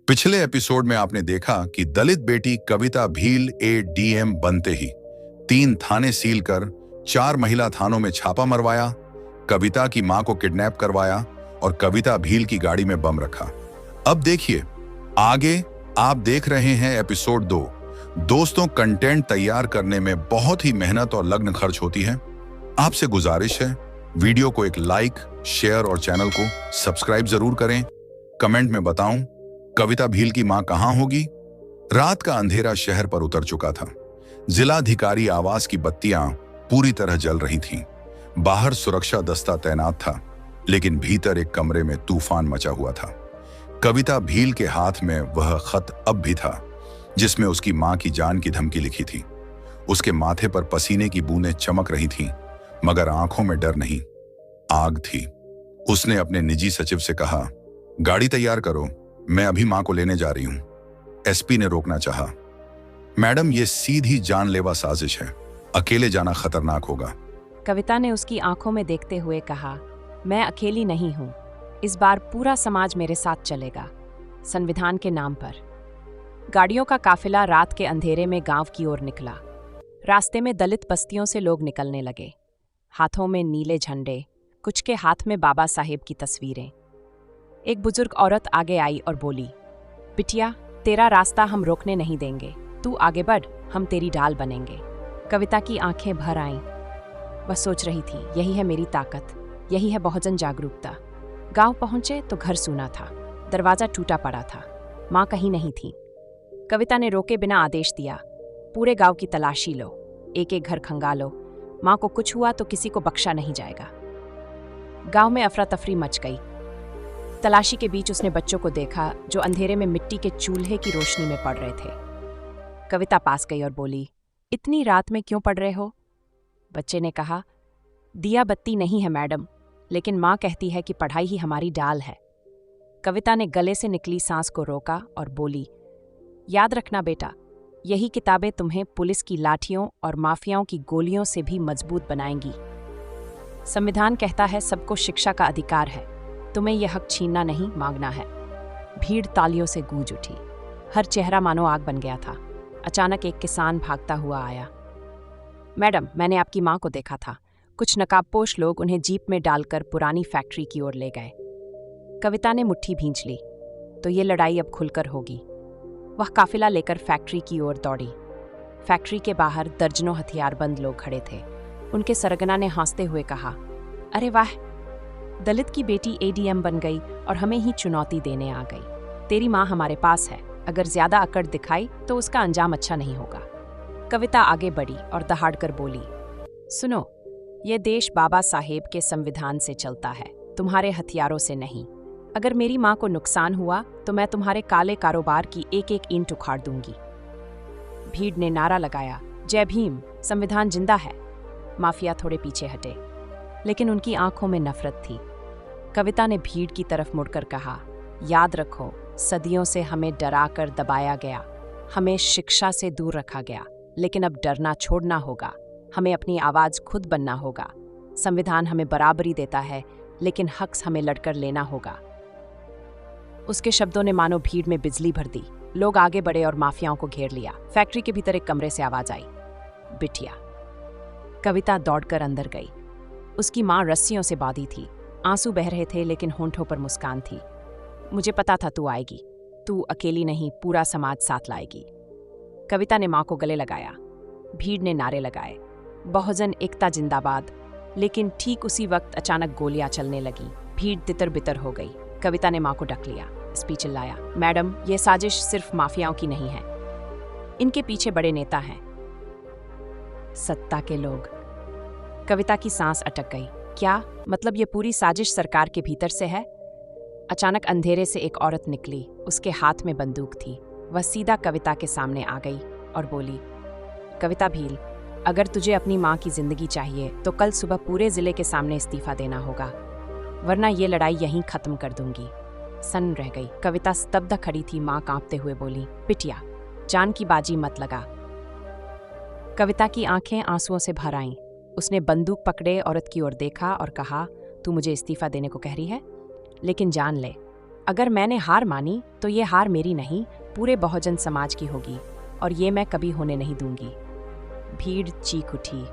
पिछले एपिसोड में आपने देखा कि दलित बेटी कविता भील एडीएम बनते ही 3 थाने सील कर 4 महिला थानों में छापा मरवाया, कविता की मां को किडनैप करवाया और कविता भील की गाड़ी में बम रखा। अब देखिए आगे आप देख रहे हैं एपिसोड 2। दोस्तों, कंटेंट तैयार करने में बहुत ही मेहनत और लगन खर्च होती है। आपसे गुजारिश है वीडियो को एक लाइक, शेयर और चैनल को सब्सक्राइब जरूर करें। कमेंट में बताऊं कविता भील की मां कहां होगी। रात का अंधेरा शहर पर उतर चुका था। जिलाधिकारी आवास की बत्तियां पूरी तरह जल रही थीं। बाहर सुरक्षा दस्ता तैनात था, लेकिन भीतर एक कमरे में तूफान मचा हुआ था। कविता भील के हाथ में वह खत अब भी था जिसमें उसकी मां की जान की धमकी लिखी थी। उसके माथे पर पसीने की बूंदें चमक रही थीं, मगर आंखों में डर नहीं, आग थी। उसने अपने निजी सचिव से कहा, गाड़ी तैयार करो, मैं अभी मां को लेने जा रही हूं। एसपी ने रोकना चाहा। मैडम, ये सीधी जानलेवा साजिश है, अकेले जाना खतरनाक होगा। कविता ने उसकी आंखों में देखते हुए कहा, मैं अकेली नहीं हूं, इस बार पूरा समाज मेरे साथ चलेगा, संविधान के नाम पर। गाड़ियों का काफिला रात के अंधेरे में गांव की ओर निकला। रास्ते में दलित बस्तियों से लोग निकलने लगे, हाथों में नीले झंडे, कुछ के हाथ में बाबा साहेब की तस्वीरें। एक बुजुर्ग औरत आगे आई और बोली, बिटिया, तेरा रास्ता हम रोकने नहीं देंगे, तू आगे बढ़, हम तेरी ढाल बनेंगे। कविता की आंखें भर आईं। वह सोच रही थी, यही है मेरी ताकत, यही है बहुजन जागरूकता। गांव पहुंचे तो घर सूना था, दरवाजा टूटा पड़ा था, मां कहीं नहीं थी। कविता ने रोके बिना आदेश दिया, पूरे गांव की तलाशी लो, एक एक घर खंगालो, मां को कुछ हुआ तो किसी को बख्शा नहीं जाएगा। गांव में अफरा तफरी मच गई। तलाशी के बीच उसने बच्चों को देखा जो अंधेरे में मिट्टी के चूल्हे की रोशनी में पड़ रहे थे। कविता पास गई और बोली, इतनी रात में क्यों पढ़ रहे हो? बच्चे ने कहा, दिया बत्ती नहीं है मैडम, लेकिन मां कहती है कि पढ़ाई ही हमारी डाल है। कविता ने गले से निकली सांस को रोका और बोली, याद रखना बेटा, यही किताबें तुम्हें पुलिस की लाठियों और माफियाओं की गोलियों से भी मजबूत बनाएंगी। संविधान कहता है सबको शिक्षा का अधिकार है, तुम्हें यह हक छीनना नहीं, मांगना है। भीड़ तालियों से गूंज उठी। हर चेहरा मानो आग बन गया था। अचानक एक किसान भागता हुआ आया। मैडम, मैंने आपकी मां को देखा था। कुछ नकाबपोश लोग उन्हें जीप में डालकर पुरानी फैक्ट्री की ओर ले गए। कविता ने मुट्ठी भींच ली, तो ये लड़ाई अब खुलकर होगी। वह काफिला लेकर फैक्ट्री की ओर दौड़ी। फैक्ट्री के बाहर दर्जनों हथियारबंद लोग खड़े थे। उनके सरगना ने हंसते हुए कहा, अरे वाह, दलित की बेटी एडीएम बन गई और हमें ही चुनौती देने आ गई। तेरी मां हमारे पास है, अगर ज्यादा अकड़ दिखाई तो उसका अंजाम अच्छा नहीं होगा। कविता आगे बढ़ी और दहाड़कर बोली, सुनो, ये देश बाबा साहेब के संविधान से चलता है, तुम्हारे हथियारों से नहीं। अगर मेरी मां को नुकसान हुआ तो मैं तुम्हारे काले कारोबार की एक एक ईंट उखाड़ दूंगी। भीड़ ने नारा लगाया, जय भीम, संविधान जिंदा है। माफिया थोड़े पीछे हटे, लेकिन उनकी आंखों में नफरत थी। कविता ने भीड़ की तरफ मुड़कर कहा, याद रखो, सदियों से हमें डराकर दबाया गया, हमें शिक्षा से दूर रखा गया, लेकिन अब डरना छोड़ना होगा। हमें अपनी आवाज खुद बनना होगा। संविधान हमें बराबरी देता है, लेकिन हक हमें लड़कर लेना होगा। उसके शब्दों ने मानो भीड़ में बिजली भर दी। लोग आगे बढ़े और माफियाओं को घेर लिया। फैक्ट्री के भीतर एक कमरे से आवाज आई, बिटिया। कविता दौड़कर अंदर गई। उसकी मां रस्सियों से बांधी थी। आंसू बह रहे थे, लेकिन होंठों पर मुस्कान थी। मुझे पता था तू आएगी, तू अकेली नहीं, पूरा समाज साथ लाएगी। कविता ने मां को गले लगाया। भीड़ ने नारे लगाए, बहुजन एकता जिंदाबाद। लेकिन ठीक उसी वक्त अचानक गोलियां चलने लगी। भीड़ तितर बितर हो गई। कविता ने मां को ढक लिया। एसपी चिल्लाया, मैडम, ये साजिश सिर्फ माफियाओं की नहीं है, इनके पीछे बड़े नेता हैं, सत्ता के लोग। कविता की सांस अटक गई। क्या मतलब ये पूरी साजिश सरकार के भीतर से है? अचानक अंधेरे से एक औरत निकली। उसके हाथ में बंदूक थी। वह सीधा कविता के सामने आ गई और बोली, कविता भील, अगर तुझे अपनी मां की जिंदगी चाहिए तो कल सुबह पूरे जिले के सामने इस्तीफा देना होगा, वरना ये लड़ाई यहीं खत्म कर दूंगी। सन्न रह गई। कविता स्तब्ध खड़ी थी। मां कांपते हुए बोली, बिटिया, जान की बाजी मत लगा। कविता की आंखें आंसुओं से भर आईं। उसने बंदूक पकड़े औरत की ओर देखा और कहा, तू मुझे इस्तीफा देने को कह रही है, लेकिन जान ले, अगर मैंने हार मानी तो ये हार मेरी नहीं, पूरे बहुजन समाज की होगी और ये मैं कभी होने नहीं दूंगी। भीड़ चीख उठी,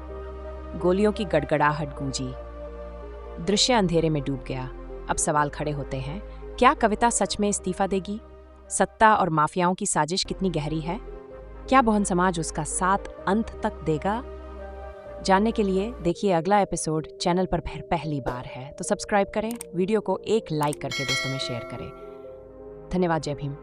गोलियों की गड़गड़ाहट गूंजी, दृश्य अंधेरे में डूब गया। अब सवाल खड़े होते हैं, क्या कविता सच में इस्तीफा देगी? सत्ता और माफियाओं की साजिश कितनी गहरी है? क्या बहुजन समाज उसका साथ अंत तक देगा? जानने के लिए देखिए अगला एपिसोड। चैनल पर पहली बार है तो सब्सक्राइब करें, वीडियो को एक लाइक करके दोस्तों में शेयर करें। धन्यवाद। जय भीम।